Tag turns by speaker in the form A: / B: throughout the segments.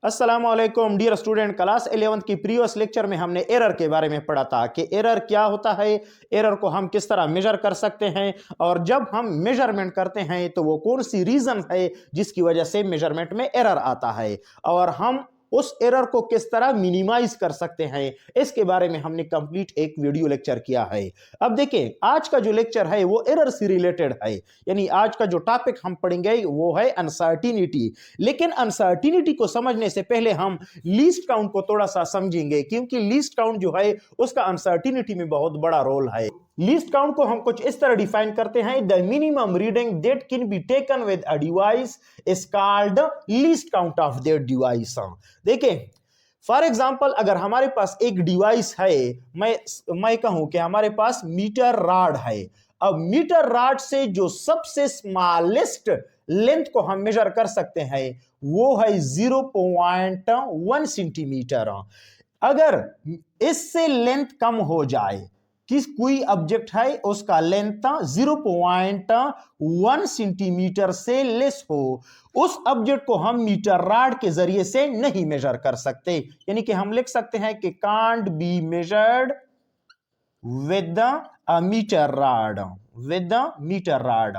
A: अस्सलाम वालेकुम dear student. Class 11th की प्रीवियस लेक्चर में हमने एरर के बारे में पढ़ा था कि एरर क्या होता है, एरर को हम किस तरह मेजर कर सकते हैं और जब हम मेजरमेंट करते हैं तो वो कौन सी रीजन है जिसकी वजह से मेजरमेंट में एरर आता है और हम उस एरर को किस तरह मिनिमाइज कर सकते हैं, इसके बारे में हमने कंप्लीट एक वीडियो लेक्चर किया है। अब देखें, आज का जो लेक्चर है वो एरर से रिलेटेड है, यानी आज का जो टॉपिक हम पढ़ेंगे वो है अनसर्टिनिटी। लेकिन अनसर्टिनिटी को समझने से पहले हम लीस्ट काउंट को थोड़ा सा समझेंगे, क्योंकि लीस्ट काउंट जो है उसका अनसर्टिनिटी में बहुत बड़ा रोल है। लीस्ट काउंट को हम कुछ इस तरह डिफाइन करते हैं, the minimum reading that can be taken with a device is called least count of that device. देखिए, फॉर एग्जाम्पल अगर हमारे पास एक डिवाइस है, मैं कहूं कि हमारे पास मीटर रॉड है। अब मीटर रॉड से जो सबसे स्मॉलेस्ट लेंथ को हम मेजर कर सकते हैं वो है 0.1 सेंटीमीटर। अगर इससे लेंथ कम हो जाए, किस कोई ऑब्जेक्ट है उसका लेंथ 0.1 सेंटीमीटर से लेस हो, उस ऑब्जेक्ट को हम मीटर रॉड के जरिए से नहीं मेजर कर सकते। यानी कि हम लिख सकते हैं कि can't be measured with the metre rod, with the metre rod.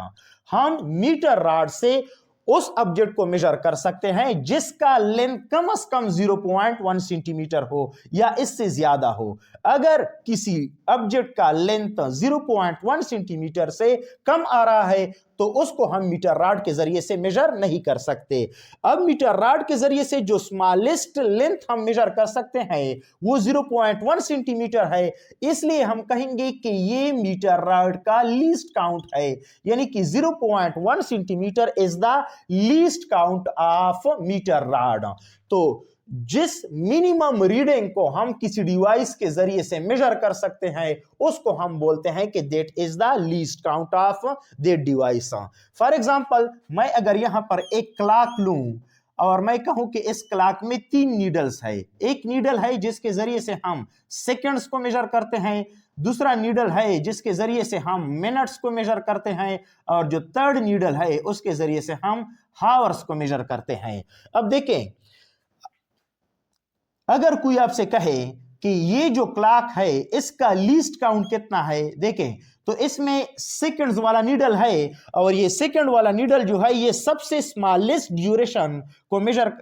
A: हम मीटर रॉड से उस ऑब्जेक्ट को मेजर कर सकते हैं जिसका लेंथ कम से कम 0.1 सेंटीमीटर हो या इससे ज्यादा हो। अगर किसी ऑब्जेक्ट का लेंथ 0.1 सेंटीमीटर से कम आ रहा है तो उसको हम मीटर रॉड के जरिए से मेजर नहीं कर सकते। अब मीटर रॉड के जरिए से जो स्मॉलेस्ट लेंथ हम मेजर कर सकते हैं वो 0.1 सेंटीमीटर है, इसलिए हम कहेंगे कि ये मीटर रॉड का लीस्ट काउंट है। यानी कि 0.1 centimetre is the least count of metre rod. तो जिस मिनिमम रीडिंग को हम किसी डिवाइस के जरिए से मेजर कर सकते हैं उसको हम बोलते हैं कि that is the least count of that device. For example, मैं अगर यहां पर एक क्लॉक लूं और मैं कहूं कि इस क्लॉक में 3 नीडल्स है। एक नीडल है जिसके जरिए से हम सेकंड्स को मेजर करते हैं, दूसरा नीडल है जिसके जरिए से हम मिनट्स को मेजर करते हैं, और जो थर्ड नीडल है उसके जरिए से हम हावर्स को मेजर करते हैं। अब देखें, अगर कोई आपसे कहे कि ये जो क्लॉक है इसका लीस्ट काउंट कितना है, देखें तो इसमें सेकंड्स वाला नीडल है और ये सेकंड वाला नीडल जो है ये सबसे स्मॉलेस्ट ड्यूरेशन को मेजर,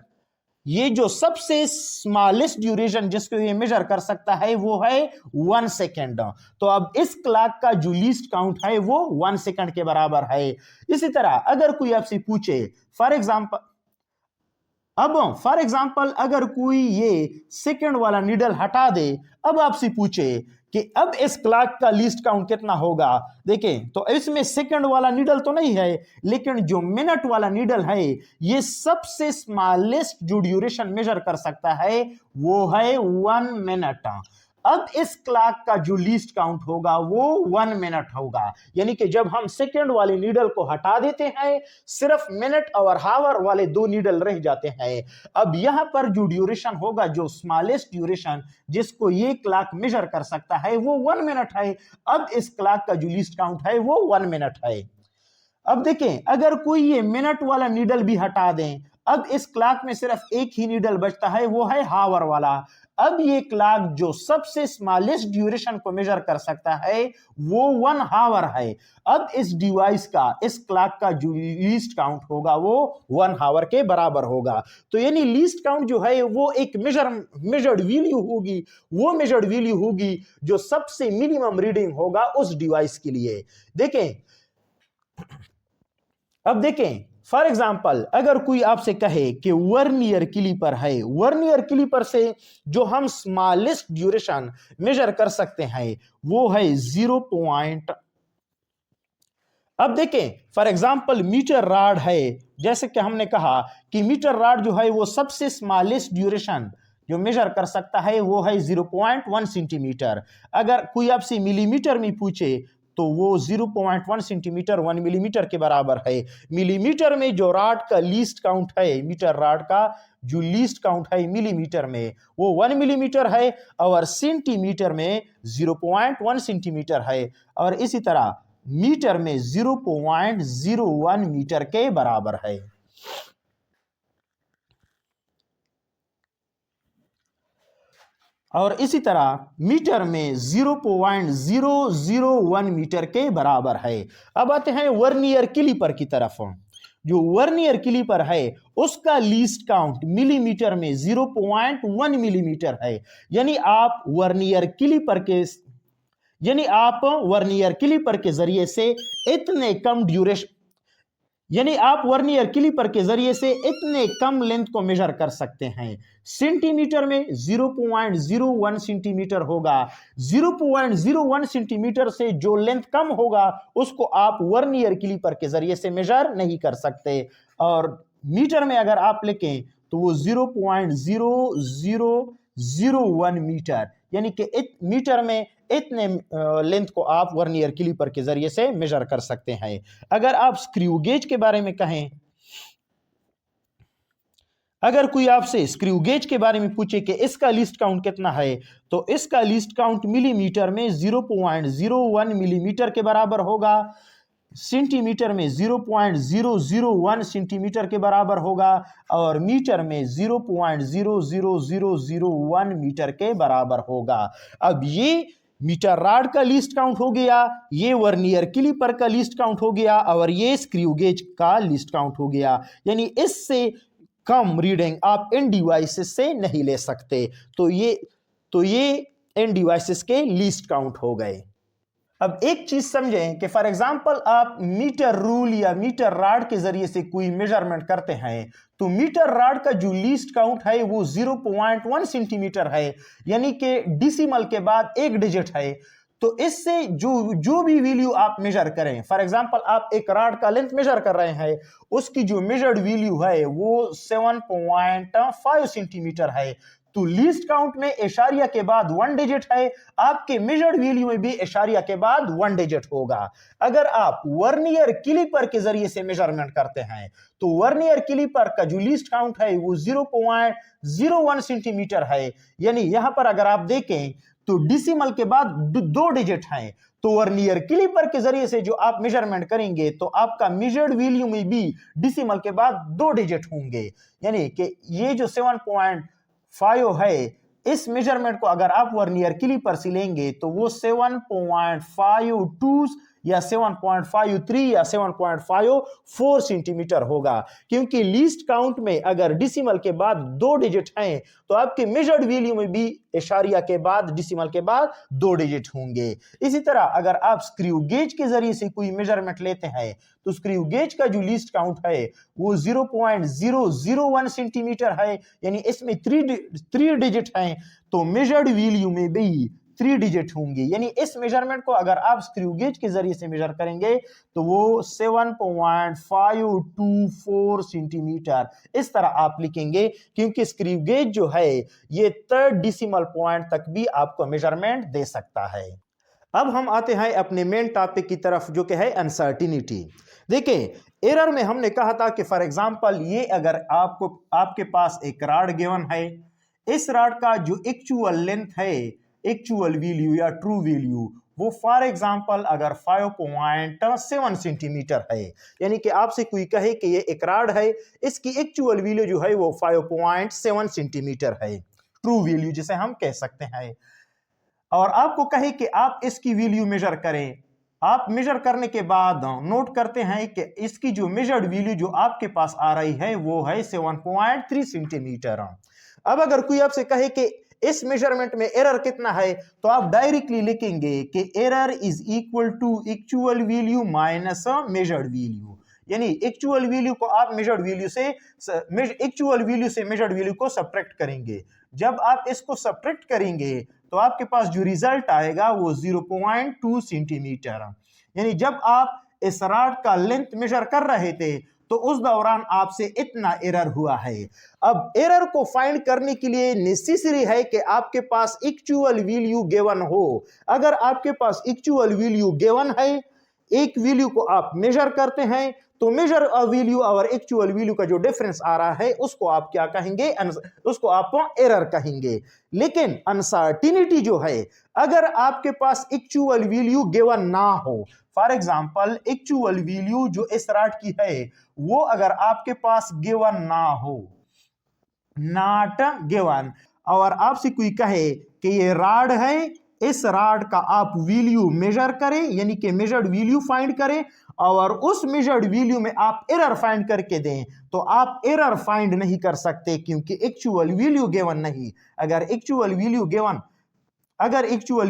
A: ये जो सबसे स्मॉलेस्ट ड्यूरेशन जिसको ये मेजर कर सकता है वो है 1 सेकेंड। तो अब इस क्लॉक का जो लीस्ट काउंट है वो 1 सेकेंड के बराबर है। इसी तरह अगर कोई आपसे पूछे, फॉर एग्जाम्पल अगर कोई ये सेकंड वाला नीडल हटा दे, अब आपसे पूछे कि अब इस क्लॉक का लीस्ट काउंट कितना होगा, देखें तो इसमें सेकंड वाला नीडल तो नहीं है, लेकिन जो मिनट वाला नीडल है ये सबसे स्मॉलेस्ट जो ड्यूरेशन मेजर कर सकता है वो है 1 मिनट। अब इस क्लॉक का जो लीस्ट काउंट होगा वो 1 मिनट होगा। यानी कि जब हम सेकंड वाले नीडल को हटा देते हैं सिर्फ मिनट और हावर वाले 2 नीडल रह जाते हैं। अब यहां पर जो ड्यूरेशन होगा, जो स्मॉलेस्ट ड्यूरेशन जिसको ये क्लॉक मेजर कर सकता है वो 1 मिनट है। अब इस क्लॉक का जो लीस्ट काउंट है वो 1 मिनट है। अब देखें, अगर कोई ये मिनट वाला नीडल भी हटा दें, अब इस क्लॉक में सिर्फ एक ही नीडल बचता है वो है हावर वाला। अब ये क्लॉक जो सबसे स्मॉलेस्ट ड्यूरेशन को मेजर कर सकता है वो 1 हावर है। अब इस डिवाइस का, इस क्लॉक का जो लीस्ट काउंट होगा वो 1 हावर के बराबर होगा। तो यानी लीस्ट काउंट जो है वो एक मेजर्ड वैल्यू होगी, वो मेजर्ड वैल्यू होगी जो सबसे मिनिमम रीडिंग होगा उस डिवाइस के लिए। देखें, अब देखें फॉर एग्जाम्पल, अगर कोई आपसे कहे कि वर्नियर क्लिपर है, वर्नियर क्लिपर से जो हम स्मॉलेस्ट ड्यूरेशन मेजर कर सकते हैं वो है 0. अब देखें फॉर एग्जाम्पल, मीटर रॉड है, जैसे कि हमने कहा कि मीटर रॉड जो है वो सबसे स्मॉलेस्ट ड्यूरेशन जो मेजर कर सकता है वो है 0.1 सेंटीमीटर। अगर कोई आपसे मिलीमीटर में पूछे तो वो 0.1 सेंटीमीटर 1 मिलीमीटर के बराबर है। मिलीमीटर में जो रॉड का लीस्ट काउंट है, मीटर रॉड का जो लीस्ट काउंट है मिलीमीटर में वो 1 मिलीमीटर है, और सेंटीमीटर में 0.1 सेंटीमीटर है, और इसी तरह मीटर में 0.01 मीटर के बराबर है। और इसी तरह मीटर में 0.001 मीटर के बराबर है। अब आते हैं वर्नियर कैलिपर की तरफ। जो वर्नियर कैलिपर है उसका लीस्ट काउंट मिलीमीटर में 0.1 मिलीमीटर है। यानी आप वर्नियर कैलिपर के जरिए से इतने कम ड्यूरेशन यानी आप वर्नियर कैलिपर के जरिए से इतने कम लेंथ को मेजर कर सकते हैं। सेंटीमीटर में 0.01 सेंटीमीटर होगा। 0.01 सेंटीमीटर से जो लेंथ कम होगा उसको आप वर्नियर कैलिपर के जरिए से मेजर नहीं कर सकते। और मीटर में अगर आप लिखें तो वो 0.0001 मीटर, यानी कि मीटर में इतने लेंथ को आप वर्नियर कैलिपर के जरिए से मेजर कर सकते हैं। अगर आप स्क्रू गेज के बारे में कहें, अगर कोई आपसे स्क्रू गेज के बारे में पूछे कि इसका लीस्ट काउंट कितना है, तो इसका लीस्ट काउंट मिलीमीटर में 0.01 मिलीमीटर के बराबर होगा। सेंटीमीटर में 0.001 सेंटीमीटर के बराबर होगा और मीटर में 0.00001 मीटर के बराबर होगा। अब ये मीटर रॉड का लीस्ट काउंट हो गया, ये वर्नियर कैलिपर का लीस्ट काउंट हो गया और ये स्क्रू गेज का लीस्ट काउंट हो गया। यानी इससे कम रीडिंग आप इन डिवाइसेस से नहीं ले सकते। तो ये इन डिवाइसेस के लीस्ट काउंट हो गए। अब एक चीज समझें कि फॉर एग्जांपल आप मीटर रूल या मीटर रॉड के जरिए से कोई मेजरमेंट करते हैं, तो मीटर रॉड का जो लीस्ट काउंट है वो 0.1 सेंटीमीटर है, यानी कि डिसिमल के बाद एक डिजिट है। तो इससे जो भी वैल्यू आप मेजर करें, फॉर एग्जांपल आप एक रॉड का लेंथ मेजर कर रहे हैं, उसकी जो मेजर्ड वैल्यू है वो 7.5 सेंटीमीटर है, तो लीस्ट काउंट में इशारिया के बाद 1 डिजिट है, आपके मेजर्ड वैल्यू में भी इशारिया के बाद 1 डिजिट होगा। अगर आप वर्नियर कैलिपर के जरिए से मेजरमेंट करते हैं तो वर्नियर कैलिपर का जो लीस्ट काउंट है वो 0.01 सेंटीमीटर है। यानी यहां पर अगर आप देखें तो डिसिमल के बाद 2 डिजिट हैं, तो वर्नियर कैलिपर के जरिए से जो आप मेजरमेंट करेंगे तो आपका मेजर्ड वैल्यू में भी डिसिमल के बाद 2 डिजिट होंगे। यानी कि ये जो 7.5 है, इस मेजरमेंट को अगर आप वर्नियर कैलिपर से लेंगे तो वो 7.52 या 7.53 या 7.54 सेंटीमीटर होगा, क्योंकि लीस्ट काउंट में अगर डिसिमल के बाद 2 डिजिट हैं तो आपके मेजर्ड वैल्यू में भी इशारिया के बाद डिसिमल के बाद 2 डिजिट होंगे। इसी तरह अगर आप स्क्रू गेज के जरिए से कोई मेजरमेंट लेते हैं तो स्क्रू गेज का जो लीस्ट काउंट है वो 0.001 सेंटीमीटर है, यानी इसमें 3 डिजिट हैं, तो मेजर्ड वैल्यू में भी 3 डिजिट होंगे। यानी इस मेजरमेंट को अगर आप स्क्रू गेज के जरिए से मेजर करेंगे तो वो 7.524 सेंटीमीटर इस तरह आप लिखेंगे, क्योंकि स्क्रू गेज जो है ये 3rd डिसिमल पॉइंट तक भी आपको मेजरमेंट दे सकता है। अब हम आते हैं अपने मेन टॉपिक की तरफ, जो कि है अनसर्टिनिटी। देखें, एरर में हमने कहा था कि फॉर एग्जांपल ये अगर आपके पास एक रॉड गिवन है, इस रॉड का जो एक्चुअल लेंथ है, एक्चुअल वैल्यू या ट्रू वैल्यू, वो फॉर एग्जांपल अगर 5.7 सेंटीमीटर है, यानी कि आपसे कोई कहे कि ये एक रॉड है, इसकी एक्चुअल वैल्यू जो है वो 5.7 सेंटीमीटर है, ट्रू वैल्यू जिसे हम कह सकते हैं, और आपको कहे कि आप इसकी वैल्यू मेजर करें। आप मेजर करने के बाद नोट करते हैं कि इसकी जो मेजर्ड वैल्यू जो आपके पास आ रही है वो है 7.3 सेंटीमीटर। अब अगर कोई आपसे कहे कि इस मेजरमेंट में एरर कितना है, तो आप डायरेक्टली लिखेंगे कि error is equal to actual value minus measured value, यानी एक्चुअल वैल्यू को आप मेजर्ड वैल्यू से मेजर्ड वैल्यू को सब्ट्रैक्ट करेंगे। जब आप इसको सब्ट्रैक्ट करेंगे तो आपके पास जो रिजल्ट आएगा वो 0.2 सेंटीमीटर। यानी जब आप इस रॉड का लेंथ मेजर कर रहे थे तो उस दौरान आपसे इतना एरर हुआ है। अब एरर को फाइंड करने के लिए नेसेसरी है कि आपके पास एक्चुअल वैल्यू गिवन हो। अगर आपके पास एक्चुअल वैल्यू गिवन है, एक वैल्यू को आप मेजर करते हैं, तो मेजर वैल्यू और एक्चुअल वैल्यू का जो डिफरेंस आ रहा है उसको आप क्या कहेंगे, उसको आप एरर कहेंगे। लेकिन अनसर्टिनिटी जो है, अगर आपके पास एक्चुअल वैल्यू गिवन ना हो, फॉर एग्जांपल एक्चुअल वैल्यू जो इस रॉड की है वो अगर आपके पास गिवन ना हो, नॉट गिवन, और आपसे कोई कहे कि ये राड है, इस राड का आप वैल्यू मेजर करें, यानी कि मेजर्ड वैल्यू फाइंड करें और उस मेजर्ड वैल्यू में आप एरर फाइंड करके दें, तो आप एरर फाइंड नहीं कर सकते क्योंकि एक्चुअल वैल्यू गिवन नहीं। अगर एक्चुअल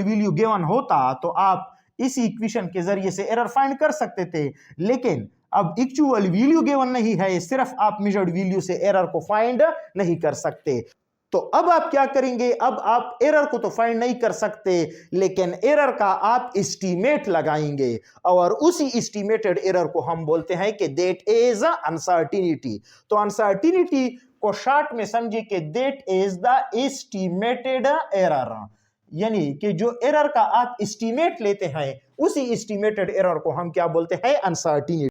A: वैल्यू गिवन होता तो आप इस इक्वेशन के जरिए से एरर फाइंड कर सकते थे, लेकिन अब एक्चुअल वैल्यू गिवन नहीं है, सिर्फ आप मेजर्ड वैल्यू से एरर को फाइंड नहीं कर सकते। तो अब आप क्या करेंगे, अब आप एरर को तो फाइंड नहीं कर सकते, लेकिन एरर का आप एस्टीमेट लगाएंगे और उसी एस्टीमेटेड एरर को हम बोलते हैं कि दैट इज अनसर्टिनिटी। तो अनसर्टिनिटी को शॉर्ट में समझिए कि that is the estimated error, यानी कि जो एरर का आप एस्टीमेट लेते हैं उसी एस्टीमेटेड एरर को हम क्या बोलते हैं, अनसर्टिनिटी।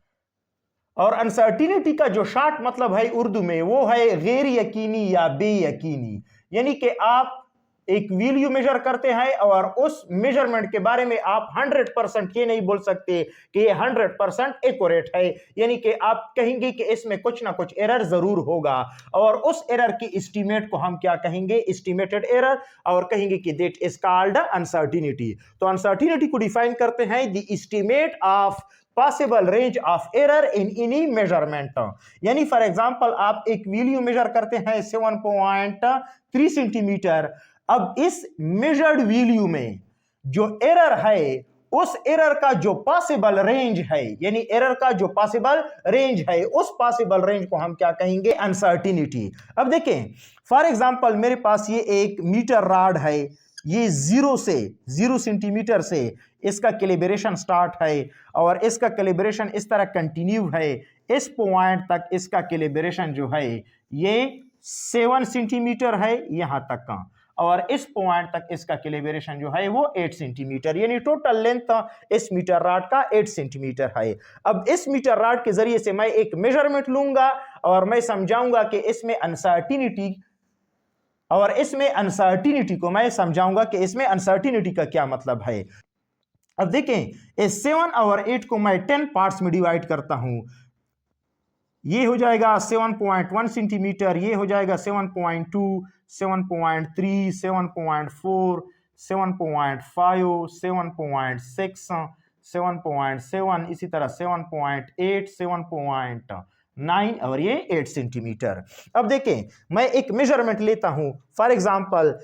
A: और अनसर्टिनिटी का जो शॉर्ट मतलब है उर्दू में वो है गैर यकीनी या बेयकीनी, यानी कि आप एक वैल्यू मेजर करते हैं और उस मेजरमेंट के बारे में आप 100% ये नहीं बोल सकते कि ये 100% एक्यूरेट है, यानी कि आप कहेंगे कि इसमें कुछ ना कुछ एरर जरूर होगा और उस एरर की एस्टीमेट को हम क्या कहेंगे, एस्टीमेटेड एरर, और कहेंगे कि दैट इज कॉल्ड अनसर्टिनिटी। तो अनसर्टिनिटी को डिफाइन करते हैं the estimate of possible range of error in any measurement, यानी फॉर एग्जांपल आप एक वैल्यू मेजर करते हैं 7.3 सेंटीमीटर, अब इस मेजर्ड वैल्यू में जो एरर है उस एरर का जो पॉसिबल रेंज है, यानी एरर का जो पॉसिबल रेंज है उस पॉसिबल रेंज को हम क्या कहेंगे, अनसर्टिनिटी। अब देखें फॉर एग्जांपल मेरे पास ये एक मीटर रॉड है, ये 0 सेंटीमीटर से इसका कैलिब्रेशन स्टार्ट है और इसका कैलिब्रेशन इस तरह कंटिन्यू है, इस पॉइंट तक इसका कैलिब्रेशन जो है ये 7 सेंटीमीटर है यहां तक का, और इस पॉइंट तक इसका कैलिब्रेशन जो है वो 8 सेंटीमीटर, यानी टोटल लेंथ इस मीटर रॉड का 8 सेंटीमीटर है। अब इस मीटर रॉड के जरिए से मैं एक मेजरमेंट लूंगा और मैं समझाऊंगा कि इसमें अनसर्टिनिटी को मैं समझाऊंगा कि इसमें अनसर्टिनिटी का क्या मतलब है। अब देखें इस 7 और 8 को मैं 10 पार्ट्स में डिवाइड करता हूं, ये हो जाएगा 7.1 सेंटीमीटर, ये हो जाएगा 7.2, 7.3, 7.4, 7.5, 7.6, 7.7, इसी तरह 7.8, 7.9 और ये 8 सेंटीमीटर। अब देखें मैं एक मेजरमेंट लेता हूं, फॉर एग्जांपल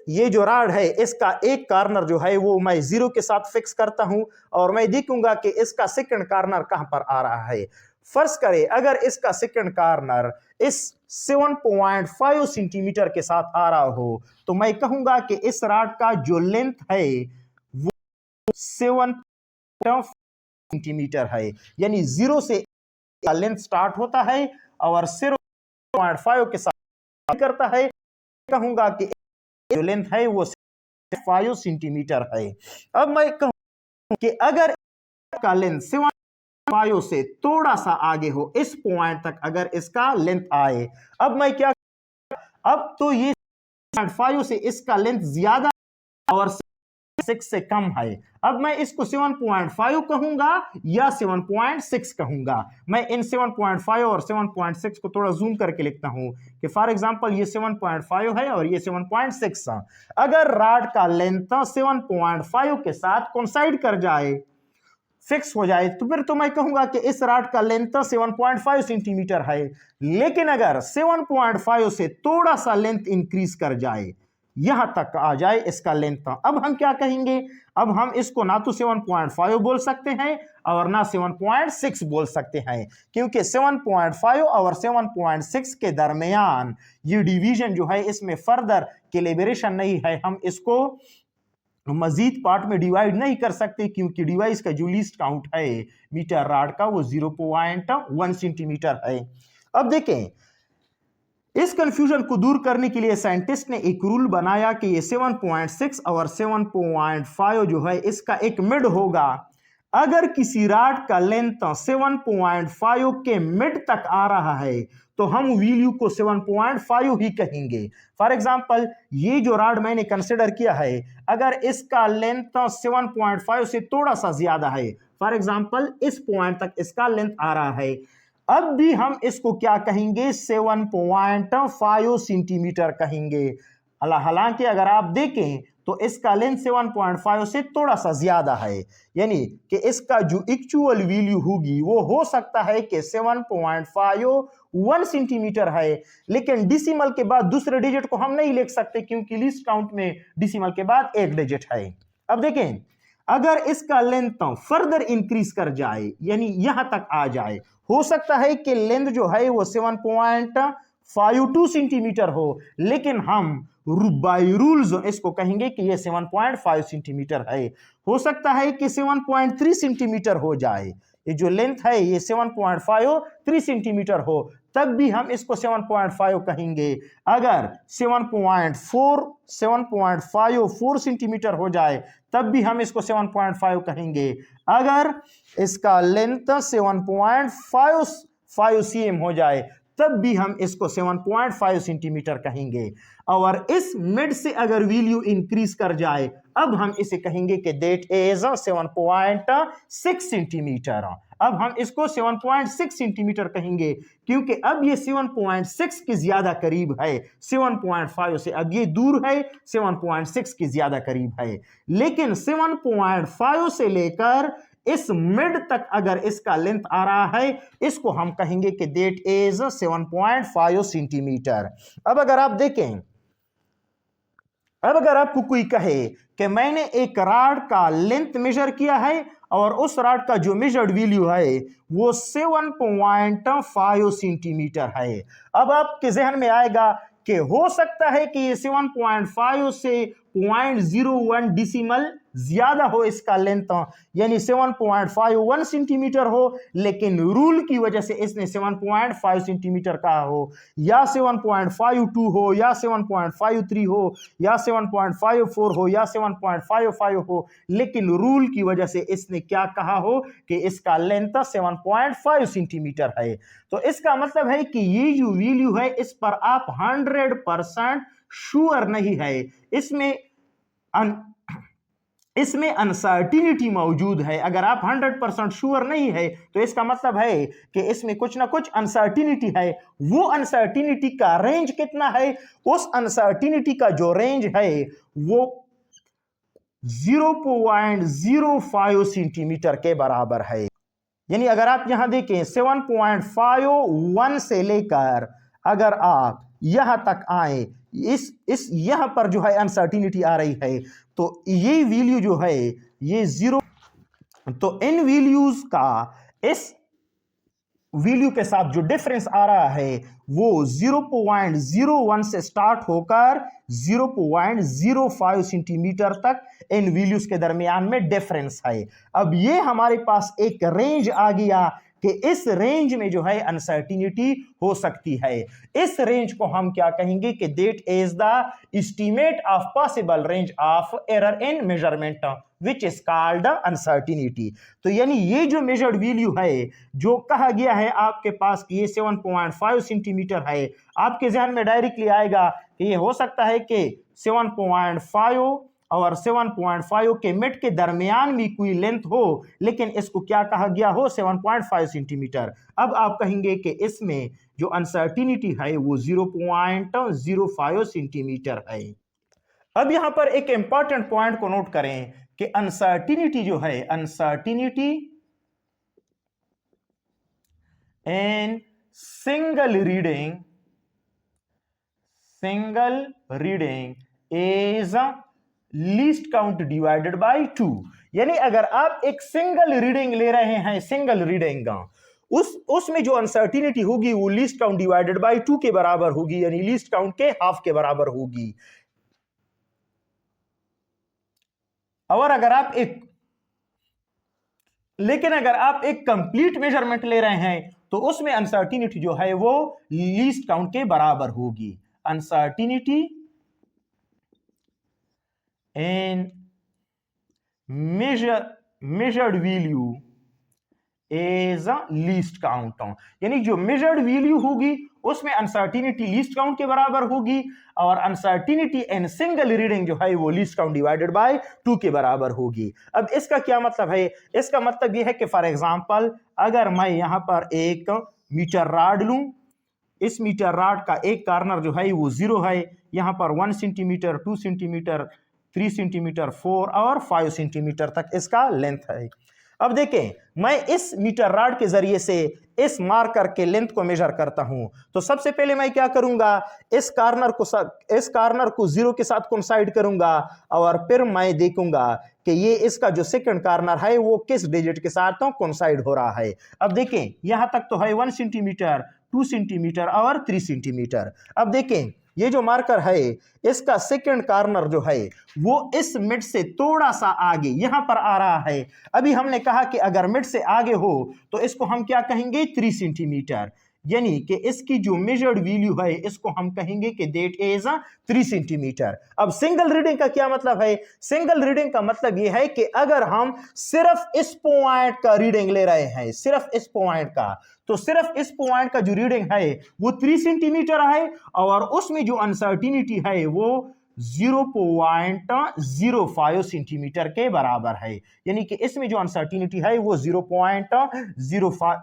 A: ये जो रॉड है इसका एक कॉर्नर जो है वो मैं 0 के साथ फिक्स करता हूं और मैं देखूंगा कि इसका सेकंड कॉर्नर कहां पर आ रहा है। फर्ज करें अगर इसका सेकंड कॉर्नर इस 7.5 सेंटीमीटर के साथ आ रहा हो तो मैं कहूंगा कि इस रॉड का जो लेंथ है वो 7 सेंटीमीटर है, यानी 0 से लेंथ स्टार्ट होता है और 0.5 के साथ करता है, कहूंगा कि जो लेंथ है वो 5 सेंटीमीटर है। अब मैं कहूं कि अगर इसका लेंथ 7.5 से थोड़ा सा आगे हो, इस पॉइंट तक अगर इसका लेंथ आए, अब मैं क्या, अब तो ये 7.5 से इसका लेंथ ज्यादा और 6 से कम है, अब मैं इसको 7.5 कहूंगा या 7.6 कहूंगा। मैं इन 7.5 और 7.6 को थोड़ा जूम करके लिखता हूं कि फॉर एग्जांपल ये 7.5 है और ये 7.6 है। अगर रॉड का लेंथ 7.5 के साथ कोइंसाइड कर जाए, फिक्स हो जाए, तो फिर तो मैं कहूंगा कि इस रॉड का लेंथ 7.5 सेंटीमीटर है। लेकिन अगर 7.5 से थोड़ा सा लेंथ इंक्रीज कर जाए, यहां तक आ जाए इसका लेंथ, अब हम क्या कहेंगे, अब हम इसको ना तो 7.5 बोल सकते हैं और ना 7.6 बोल सकते हैं, क्योंकि 7.5 और 7.6 के दरमियान ये डिवीजन जो है इसमें फर्दर कैलिब्रेशन नहीं है, हम इसको मजीद पार्ट में डिवाइड नहीं कर सकते क्योंकि डिवाइस का जो लीस्ट काउंट है मीटर रॉड का वो 0.1 सेंटीमीटर है। अब देखें इस कंफ्यूजन को दूर करने के लिए साइंटिस्ट ने एक रूल बनाया कि ये 7.6 और 7.5 जो है इसका एक मिड होगा। अगर किसी रॉड का लेंथ 7.5 के मिड तक आ रहा है तो हम वैल्यू को 7.5 ही कहेंगे। फॉर एग्जांपल ये जो रॉड मैंने कंसिडर किया है, अगर इसका लेंथ 7.5 से थोड़ा सा ज्यादा है, फॉर एग्जांपल इस पॉइंट तक इसका लेंथ आ रहा है, अब भी हम इसको क्या कहेंगे, 7.5 सेंटीमीटर कहेंगे। हालांकि अगर आप देखें तो इसका लेंथ 7.5 से थोड़ा सा ज्यादा है, यानी कि इसका जो एक्चुअल वैल्यू होगी वो हो सकता है कि 7.51 सेंटीमीटर है, लेकिन डिसिमल के बाद दूसरे डिजिट को हम नहीं लिख सकते क्योंकि लीस्ट काउंट में डिसिमल के बाद एक डिजिट है। अब देखें, अगर इसका लेंथ फर्दर इंक्रीज कर जाए, यानी यहां तक आ जाए, हो सकता है कि लेंथ जो है वो 7.52 सेंटीमीटर हो, लेकिन हम बाय रूल्स इसको कहेंगे कि ये 7.5 सेंटीमीटर है। हो सकता है कि 7.3 सेंटीमीटर हो जाए, ये जो लेंथ है ये 7.53 सेंटीमीटर हो, तब भी हम इसको 7.5 कहेंगे। अगर 7.54 सेंटीमीटर हो जाए तब भी हम इसको 7.5 कहेंगे। अगर इसका लेंथ 7.55 cm हो जाए तब भी हम इसको 7.5 सेंटीमीटर कहेंगे। और इस मिड से अगर वैल्यू इंक्रीज कर जाए, अब हम इसे कहेंगे कि दैट इज 7.6 सेंटीमीटर। अब हम इसको 7.6 सेंटीमीटर कहेंगे क्योंकि अब ये 7.6 के ज्यादा करीब है 7.5 से, अब ये दूर है 7.6 के ज्यादा करीब है। लेकिन 7.5 से लेकर इस मिड तक अगर इसका लेंथ आ रहा है, इसको हम कहेंगे कि दैट इज 7.5 सेंटीमीटर। अब अगर आप देखें, अब अगर आपको कोई कहे कि मैंने एक रॉड का लेंथ मेजर किया है और उस रॉड का जो मेजर्ड वैल्यू है वो 7.5 सेंटीमीटर है, अब आपके जहन में आएगा कि हो सकता है कि ये 7.5 से 0.01 डिसिमल ज्यादा हो इसका लेंथ, यानी 7.51 सेंटीमीटर हो, लेकिन रूल की वजह से इसने 7.5 सेंटीमीटर कहा हो, या 7.52 हो, या 7.53 हो, या 7.54 हो, या 7.55 हो, लेकिन रूल की वजह से इसने क्या कहा हो कि इसका लेंथ 7.5 सेंटीमीटर है। तो इसका मतलब है कि ये जो वैल्यू है इस पर आप 100% श्योर नहीं है, इसमें अनसर्टिनिटी मौजूद है। अगर आप 100% श्योर नहीं है तो इसका मतलब है कि इसमें कुछ ना कुछ अनसर्टिनिटी है। वो अनसर्टिनिटी का रेंज कितना है? उस अनसर्टिनिटी का जो रेंज है वो 0.05 सेंटीमीटर के बराबर है। यानी अगर आप यहां देखें 7.51 से लेकर अगर आप यहां तक आए, इस यहां पर जो है अनसर्टिनिटी आ रही है, तो ये वैल्यू जो है ये 0, तो इन वैल्यूज का इस वैल्यू के साथ जो डिफरेंस आ रहा है वो 0.01 से स्टार्ट होकर 0.05 सेंटीमीटर तक इन वैल्यूज के दरमियान में डिफरेंस है। अब ये हमारे पास एक रेंज आ गया कि इस रेंज में जो है अनसर्टिनिटी हो सकती है। इस रेंज को हम क्या कहेंगे कि that is the estimate of possible range of error in measurement which is called uncertainty. तो यानी ये जो मेजर्ड वैल्यू है, जो कहा गया है आपके पास कि ये 7.5 सेंटीमीटर है, आपके ध्यान में डायरेक्टली आएगा कि ये हो सकता है कि 7.5 और 7.5 के मिड के दरमियान भी कोई लेंथ हो, लेकिन इसको क्या कहा गया हो 7.5 सेंटीमीटर। अब आप कहेंगे कि इसमें जो अनसर्टिनिटी है वो 0.05 सेंटीमीटर है। अब यहां पर एक इंपॉर्टेंट पॉइंट को नोट करें कि अनसर्टिनिटी जो है, uncertainty in single reading is least count divided bye 2। यानी अगर आप एक सिंगल रीडिंग ले रहे हैं, सिंगल रीडिंग, उसमें जो अनसर्टिनिटी होगी वो लीस्ट काउंट डिवाइडेड बाय 2 के बराबर होगी, यानी लीस्ट काउंट के हाफ के बराबर होगी। और अगर आप एक कंप्लीट मेजरमेंट ले रहे हैं तो उसमें अनसर्टिनिटी जो है वो लीस्ट काउंट के बराबर होगी। Uncertainty in measured value is least count, यानी जो मेजर्ड वैल्यू होगी उसमें अनसर्टिनिटी लीस्ट काउंट के बराबर होगी, और अनसर्टिनिटी इन सिंगल रीडिंग जो है वो लीस्ट काउंट डिवाइडेड बाय 2 के बराबर होगी। अब इसका क्या मतलब है? इसका मतलब यह है कि फॉर एग्जांपल अगर मैं यहां पर एक मीटर रॉड लूं इस मीटर रॉड का एक कॉर्नर जो है वो 0 है, यहां पर 1 सेंटीमीटर, 2 सेंटीमीटर, 3 सेंटीमीटर, 4 और 5 सेंटीमीटर तक इसका लेंथ है। अब देखें, मैं इस मीटर रॉड के जरिए से इस मार्कर के लेंथ को मेजर करता हूं, तो सबसे पहले मैं क्या करूंगा, इस कॉर्नर को 0 के साथ कोइंसाइड करूंगा और फिर मैं देखूंगा कि ये इसका जो सेकंड कॉर्नर है वो किस डिजिट के साथ कोइंसाइड हो रहा है। अब देखें, यहां तक तो है 1 सेंटीमीटर, 2 सेंटीमीटर और 3 सेंटीमीटर। अब देखें, ये जो मार्कर है इसका सेकंड कॉर्नर जो है वो इस मिड से थोड़ा सा आगे यहां पर आ रहा है। अभी हमने कहा कि अगर मिड से आगे हो तो इसको हम क्या कहेंगे, 3 सेंटीमीटर, यानी कि इसकी जो मेजर्ड वैल्यू है इसको हम कहेंगे कि दैट इज 3 सेंटीमीटर। अब सिंगल रीडिंग का क्या मतलब है, सिंगल रीडिंग का मतलब यह है कि अगर हम सिर्फ इस पॉइंट का रीडिंग ले रहे हैं, सिर्फ इस पॉइंट का, तो सिर्फ इस पॉइंट का जो रीडिंग है वो 3 सेंटीमीटर है और उसमें जो अनसर्टिनिटी है वो 0.05 सेंटीमीटर के बराबर है, यानी कि इसमें जो अनसर्टिनिटी है वो 0.05,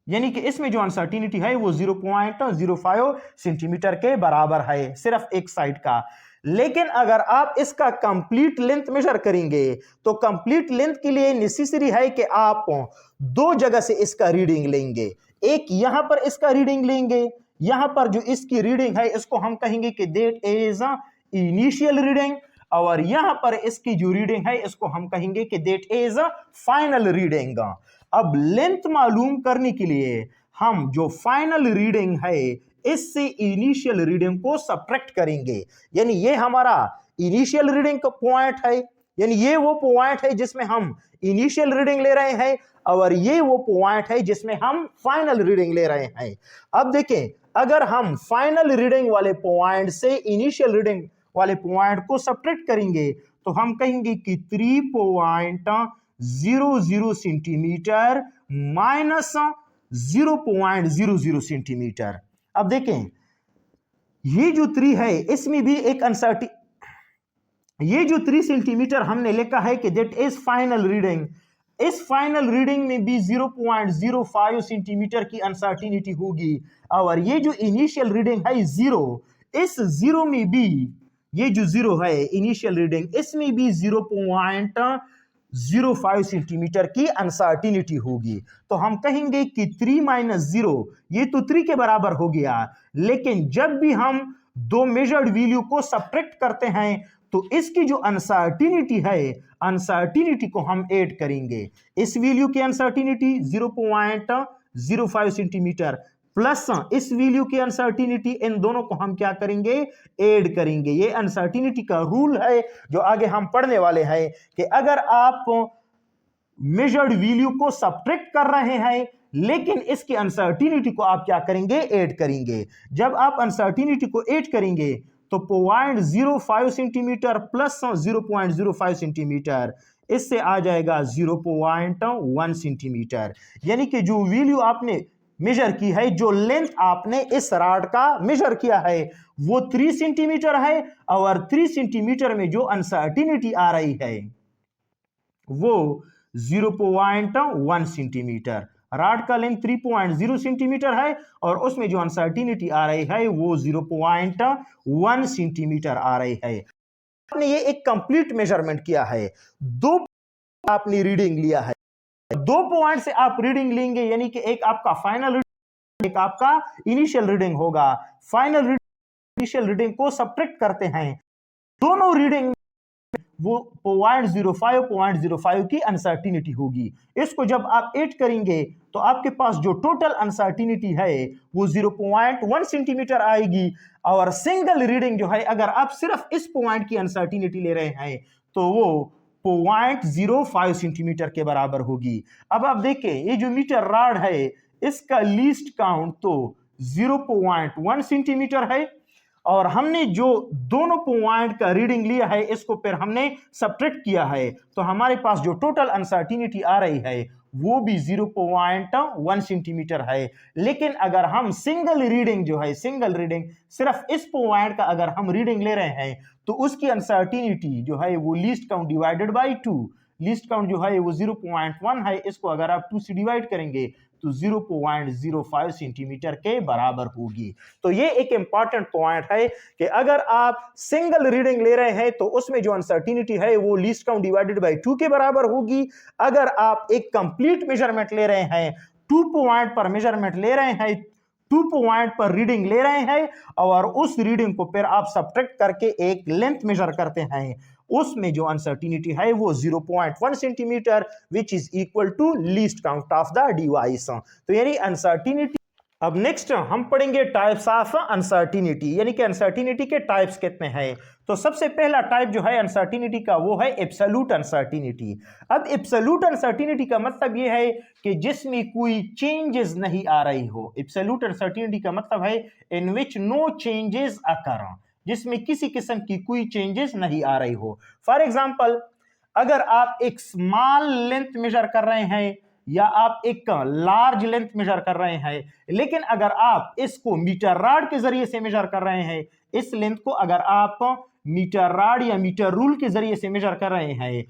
A: यानी कि इसमें जो अनसर्टिनिटी है वो 0.05 सेंटीमीटर के बराबर है सिर्फ एक साइड का। लेकिन अगर आप इसका कंप्लीट लेंथ मेजर करेंगे तो कंप्लीट लेंथ के लिए नेसेसरी है कि आप दो जगह से इसका रीडिंग लेंगे। एक यहां पर इसका रीडिंग लेंगे, यहां पर जो इसकी रीडिंग है इसको हम कहेंगे कि दैट इज इनिशियल रीडिंग, और यहां पर इसकी जो रीडिंग है इसको हम कहेंगे कि दैट इज फाइनल रीडिंग। अब लेंथ मालूम करने के लिए हम जो फाइनल रीडिंग है इससे इनिशियल रीडिंग को सब्ट्रैक्ट करेंगे, यानी ये हमारा इनिशियल रीडिंग का पॉइंट है, यानी ये वो पॉइंट है जिसमें हम इनिशियल रीडिंग ले रहे हैं और ये वो पॉइंट है जिसमें हम फाइनल रीडिंग ले रहे हैं। अब देखें, अगर हम फाइनल रीडिंग वाले पॉइंट से इनिशियल रीडिंग वाले पॉइंट को सब्ट्रैक्ट करेंगे तो हम कहेंगे कि 3.00 सेंटीमीटर माइनस 0.00 सेंटीमीटर। अब देखें, ये जो 3 है इसमें भी एक अनसर्टी, ये जो 3 सेंटीमीटर हमने लिखा है कि दैट इज फाइनल रीडिंग, इस फाइनल रीडिंग में भी 0.05 सेंटीमीटर की अनसर्टिनिटी होगी और ये जो इनिशियल रीडिंग है 0, इस 0 में भी ये जो 0 है इनिशियल रीडिंग इसमें भी 0.05 सेंटीमीटर की अनसर्टिनिटी होगी। तो हम कहेंगे कि 3 माइनस 0, ये तो 3 के बराबर हो गया, लेकिन जब भी हम दो मेजर्ड वैल्यू को सब्ट्रैक्ट करते हैं तो इसकी जो अनसर्टिनिटी है, अनसर्टिनिटी को हम ऐड करेंगे। इस वैल्यू की अनसर्टिनिटी 0.05 सेंटीमीटर प्लस इस वैल्यू की अनसर्टिनिटी, इन दोनों को हम क्या करेंगे, ऐड करेंगे। ये अनसर्टिनिटी का रूल है जो आगे हम पढ़ने वाले हैं कि अगर आप मेजर्ड वैल्यू को सब्ट्रैक्ट कर रहे हैं लेकिन इसकी अनसर्टिनिटी को आप क्या करेंगे, ऐड करेंगे। जब आप अनसर्टिनिटी को ऐड करेंगे तो 0.05 सेंटीमीटर प्लस 0.05 सेंटीमीटर, इससे आ जाएगा 0.1 सेंटीमीटर, यानी कि जो वैल्यू आपने मेजर की है, जो लेंथ आपने इस रॉड का मेजर किया है वो 3 सेंटीमीटर है और 3 सेंटीमीटर में जो अनसर्टिनिटी आ रही है वो 0.1 सेंटीमीटर। रॉड का लेंथ 3.0 सेंटीमीटर है और उसमें जो अनसर्टिनिटी आ रही है वो 0.1 सेंटीमीटर आ रही है। आपने ये एक कंप्लीट मेजरमेंट किया है, दो आपने रीडिंग लिया है, दो पॉइंट से आप रीडिंग लेंगे, यानी कि एक आपका फाइनल रीडिंग, एक आपका इनिशियल रीडिंग होगा। फाइनल रीडिंग इनिशियल रीडिंग को सब्ट्रैक्ट करते हैं, दोनों रीडिंग वो 0.05 की अनसर्टिनिटी होगी। इसको जब आप ऐड करेंगे तो आपके पास जो टोटल अनसर्टिनिटी है वो 0.1 सेंटीमीटर आएगी और सिंगल रीडिंग जो है, अगर आप सिर्फ इस पॉइंट की अनसर्टिनिटी ले रहे हैं तो वो 0.05 सेंटीमीटर के बराबर होगी। अब आप देखें, ये जो मीटर रॉड है इसका लीस्ट काउंट तो 0.1 सेंटीमीटर है और हमने जो दोनों पॉइंट का रीडिंग लिया है इसको फिर हमने सब्ट्रैक्ट किया है, तो हमारे पास जो टोटल अनसर्टिनिटी आ रही है वो भी 0.1 सेंटीमीटर है। लेकिन अगर हम सिंगल रीडिंग जो है, सिंगल रीडिंग सिर्फ इस पॉइंट का अगर हम रीडिंग ले रहे हैं तो उसकी अनसर्टिनिटी जो है वो least count divided bye 2, least count जो है वो 0.1 है, इसको अगर आप 2 से डिवाइड करेंगे तो 0.05 सेंटीमीटर के बराबर होगी। तो ये एक इंपॉर्टेंट पॉइंट है कि अगर आप सिंगल रीडिंग ले रहे हैं तो उसमें जो अनसर्टिनिटी है वो लीस्ट काउंट डिवाइडेड बाय 2 के बराबर होगी। अगर आप एक कंप्लीट मेजरमेंट ले रहे हैं, 2 पॉइंट पर मेजरमेंट ले रहे हैं, 2 पॉइंट पर रीडिंग ले रहे हैं और उस रीडिंग को फिर आप सब्ट्रैक्ट करके एक लेंथ मेजर करते हैं, उसमें जो अनसर्टिनिटी है वो 0.1 centimetre which is equal to least count of the device. तो यानी अनसर्टिनिटी। अब नेक्स्ट हम पढ़ेंगे टाइप्स ऑफ अनसर्टिनिटी, यानी कि अनसर्टिनिटी के टाइप्स कितने हैं। तो सबसे पहला टाइप जो है अनसर्टिनिटी का वो है एब्सोल्यूट अनसर्टिनिटी। अब एब्सोल्यूट अनसर्टिनिटी का मतलब ये है कि जिसमें कोई चेंजेस नहीं आ रही हो। एब्सोल्यूट अनसर्टिनिटी का मतलब है इन विच नो चेंजेस अकर, जिसमें किसी किस्म की कोई चेंजेस नहीं आ रही हो। फॉर एग्जाम्पल, अगर आप एक स्मॉल लेंथ मेजर कर रहे हैं या आप एक लार्ज लेंथ मेजर कर रहे हैं, लेकिन अगर आप इसको मीटर रॉड के जरिए से मेजर कर रहे हैं, इस लेंथ को अगर आप मीटर रॉड या मीटर रूल के जरिए से मेजर कर रहे हैं,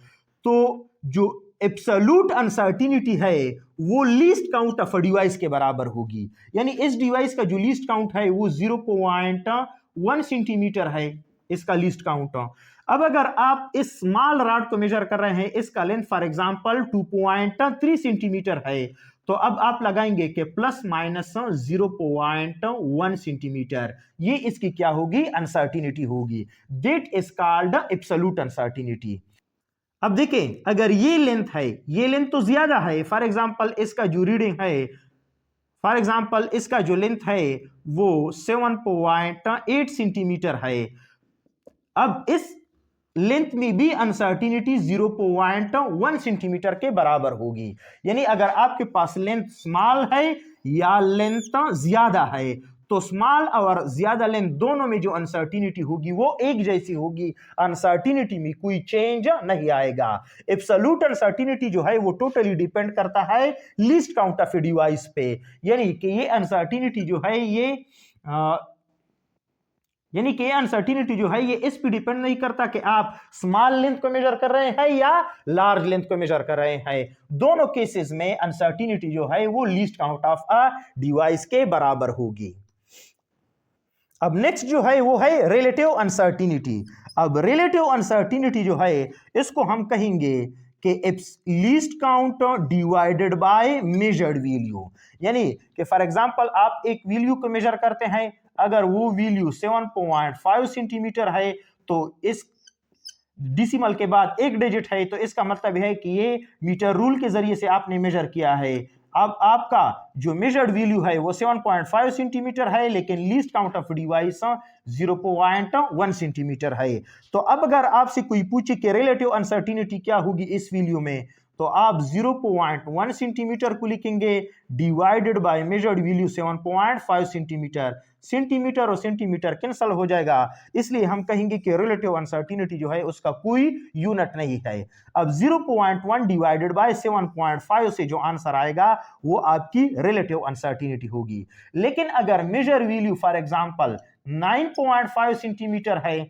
A: तो जो एब्सोल्यूट अनसर्टिनिटी है वो लीस्ट काउंट ऑफ डिवाइस के बराबर होगी। यानी इस डिवाइस का जो लीस्ट काउंट है वो 0.1 सेंटीमीटर है, इसका लीस्ट काउंट। अब अगर आप इस स्मॉल रॉड को मेजर कर रहे हैं, इसका लेंथ फॉर एग्जांपल 2.3 सेंटीमीटर है, तो अब आप लगाएंगे कि प्लस माइनस 0.1 सेंटीमीटर, ये इसकी क्या होगी, अनसर्टिनिटी होगी। That is called absolute uncertainty. अब देखें, अगर ये लेंथ है, ये लेंथ तो ज्यादा है, फॉर एग्जांपल इसका जो रीडिंग है, फॉर एग्जांपल इसका जो लेंथ है वो 7.8 सेंटीमीटर है। अब इस लेंथ में भी अनसर्टिनिटी 0.1 सेंटीमीटर के बराबर होगी। यानी अगर आपके पास लेंथ स्मॉल है या लेंथ ज्यादा है, तो स्मॉल और ज्यादा लेंथ दोनों में जो अनसर्टिनिटी होगी वो एक जैसी होगी, अनसर्टिनिटी में कोई चेंज नहीं आएगा। एब्सोल्यूट अनसर्टिनिटी जो है वो टोटली डिपेंड करता है लीस्ट काउंट ऑफ डिवाइस पे। यानी कि ये अनसर्टिनिटी जो है ये अनसर्टिनिटी जो है ये इस पे डिपेंड नहीं करता कि आप स्मॉल लेंथ को मेजर कर रहे हैं या लार्ज लेंथ को मेजर कर रहे हैं। दोनों केसेस में अनसर्टिनिटी जो है वो least count of a device के बराबर होगी। अब नेक्स्ट जो है वो है रिलेटिव अनसर्टिनिटी। अब रिलेटिव अनसर्टिनिटी जो है इसको हम कहेंगे कि least count divided by measured value. यानी कि फॉर एग्जांपल आप एक वैल्यू को मेजर करते हैं, अगर वो वैल्यू 7.5 सेंटीमीटर है, तो इस डिसिमल के बाद एक डिजिट है, तो इसका मतलब है कि ये मीटर रूल के जरिए से आपने मेजर किया है। अब आपका जो मेजर्ड वैल्यू है वो 7.5 सेंटीमीटर है, लेकिन least count of device 0.1 centimetre है। तो अब अगर आपसे कोई पूछे कि रिलेटिव अनसर्टिनिटी क्या होगी इस वैल्यू में, तो आप 0.1 सेंटीमीटर को लिखेंगे divided by measured value 7.5 centimetre. Centimetre और सेंटीमीटर कैंसल हो जाएगा, इसलिए हम कहेंगे कि रिलेटिव अनसर्टिनिटी जो है उसका कोई यूनिट नहीं है। अब 0.1 डिवाइडेड बाय 7.5 से जो आंसर आएगा वो आपकी रिलेटिव अनसर्टिनिटी होगी। लेकिन अगर measure value for example 9.5 centimetre है,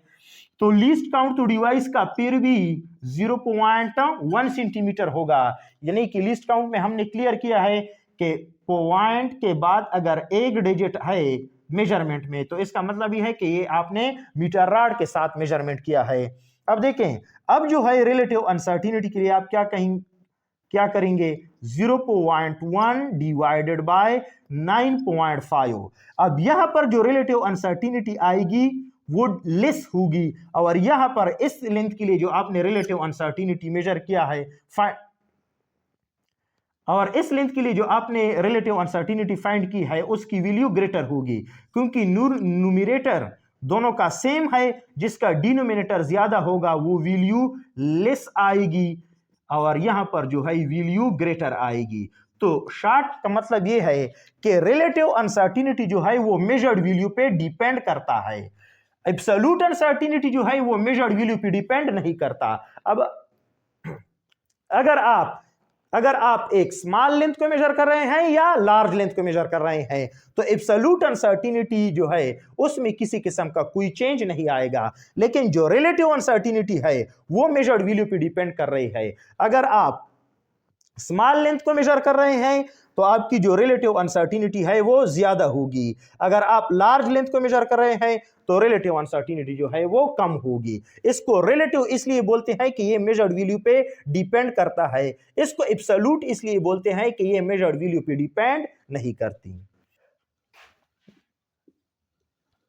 A: तो लीस्ट काउंट टू डिवाइस का फिर भी 0.1 सेंटीमीटर होगा। यानी कि लीस्ट काउंट में हमने क्लियर किया है कि पॉइंट के बाद अगर एक डिजिट है मेजरमेंट में, तो इसका मतलब ये है कि ये आपने मीटर रॉड के साथ मेजरमेंट किया है। अब देखें, अब जो है रिलेटिव अनसर्टिनिटी के लिए आप क्या करेंगे, 0.1 डिवाइडेड बाय 9.5। अब यहां पर जो रिलेटिव अनसर्टिनिटी आएगी वो लेस होगी, और यहां पर इस लेंथ के लिए जो आपने रिलेटिव अनसर्टिनिटी मेजर किया है और इस लेंथ के लिए जो आपने रिलेटिव अनसर्टिनिटी फाइंड की है उसकी वैल्यू ग्रेटर होगी, क्योंकि न्यूमरेटर दोनों का सेम है, जिसका डिनोमिनेटर ज्यादा होगा वो वैल्यू लेस आएगी और यहां पर जो है वैल्यू ग्रेटर आएगी। तो शॉर्ट का मतलब ये है कि रिलेटिव अनसर्टिनिटी जो है वो मेजर्ड वैल्यू पे डिपेंड करता है, एब्सोल्यूट अनसर्टिनिटी जो है वो मेजर्ड वैल्यू पे डिपेंड नहीं करता। अब अगर आप एक स्मॉल लेंथ को मेजर कर रहे हैं या लार्ज लेंथ को मेजर कर रहे हैं, तो एब्सोल्यूट अनसर्टिनिटी जो है उसमें किसी किस्म का कोई चेंज नहीं आएगा। लेकिन जो रिलेटिव अनसर्टिनिटी है वो मेजर्ड वैल्यू पे डिपेंड कर रही है। अगर आप स्मॉल लेंथ को मेजर कर रहे हैं तो आपकी जो रिलेटिव अनसर्टिनिटी है वो ज्यादा होगी। अगर आप लार्ज लेंथ को मेजर कर रहे हैं तो रिलेटिव अनसर्टिनिटी जो है वो कम होगी। इसको रिलेटिव इसलिए बोलते हैं कि ये मेजर्ड वैल्यू पे डिपेंड करता है, इसको एब्सोल्यूट इसलिए बोलते हैं कि ये मेजर्ड वैल्यू पे डिपेंड नहीं करती।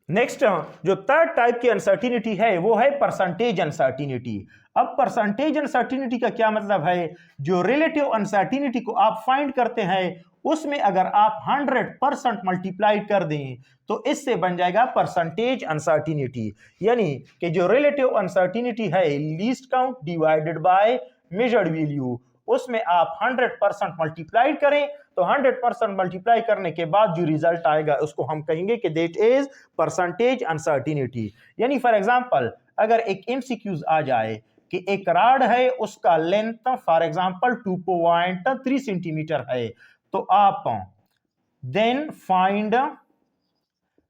A: नेक्स्ट जो थर्ड टाइप की अनसर्टिनिटी है वो है परसेंटेज अनसर्टिनिटी। अब परसेंटेज अनसर्टिनिटी का क्या मतलब है, जो रिलेटिव अनसर्टिनिटी को आप फाइंड करते हैं उसमें अगर आप 100% मल्टीप्लाई कर दें तो इससे बन जाएगा परसेंटेज अनसर्टिनिटी। यानी कि जो रिलेटिव अनसर्टिनिटी है least count divided by measured value, उसमें आप 100% मल्टीप्लाई करें तो 100% मल्टीप्लाई करने के बाद जो रिजल्ट आएगा उसको हम कहेंगे कि दैट इज परसेंटेज अनसर्टिनिटी। यानी फॉर एग्जांपल अगर एक एमसीक्यूज आ जाए कि एक रॉड है उसका लेंथ फॉर एग्जांपल 2.3 सेंटीमीटर है, तो आप then find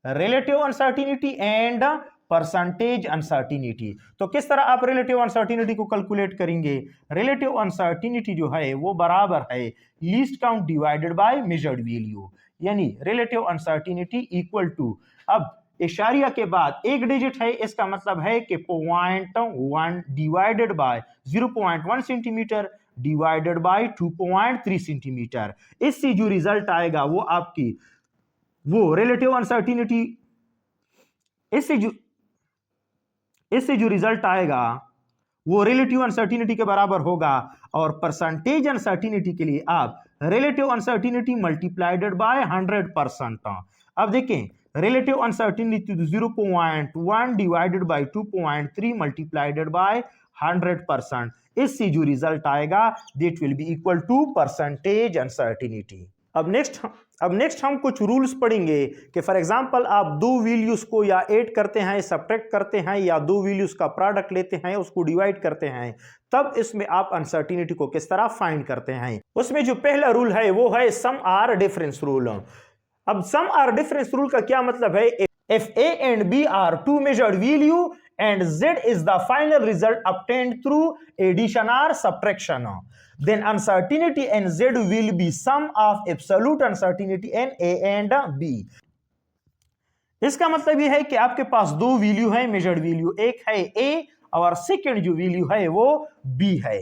A: relative uncertainty and percentage uncertainty. तो किस तरह आप रिलेटिव अनसर्टिनिटी को कैलकुलेट करेंगे, रिलेटिव अनसर्टिनिटी जो है वो बराबर है least count divided by measured value. यानी रिलेटिव अनसर्टिनिटी इक्वल टू, अब इशारिया के बाद एक डिजिट है, इसका मतलब है कि 0.1 divided bye 0.1 centimetre divided by 2.3 centimetre. इससे जो रिजल्ट आएगा वो आपकी वो रिलेटिव अनसर्टिनिटी, इससे जो रिजल्ट आएगा वो रिलेटिव अनसर्टिनिटी के बराबर होगा। और परसेंटेज अनसर्टिनिटी के लिए आप रिलेटिव अनसर्टिनिटी मल्टीप्लाइडेड बाय 100%। अब देखें relative uncertainty 0.1 divided by 2.3 multiplied by 100%, इससे जो रिजल्ट आएगा that will be equal to percentage uncertainty. अब नेक्स्ट हम कुछ रूल्स पढ़ेंगे कि फॉर एग्जांपल आप दो वैल्यूज को या ऐड करते हैं, सब्ट्रैक्ट करते हैं, या दो वैल्यूज का प्रोडक्ट लेते हैं उसको डिवाइड करते हैं, तब इसमें आप अनसर्टिनिटी को किस तरह फाइंड करते हैं। उसमें जो पहला रूल है वो है सम आर डिफरेंस रूल। अब सम आर डिफरेंस रूल का क्या मतलब है, if a and b are two measured value and z is the final result obtained through addition or subtraction, then uncertainty in z will be sum of absolute uncertainty in a and b। इसका मतलब यह है कि आपके पास दो value है measured value, एक है a और सेकंड जो वैल्यू है वो b है।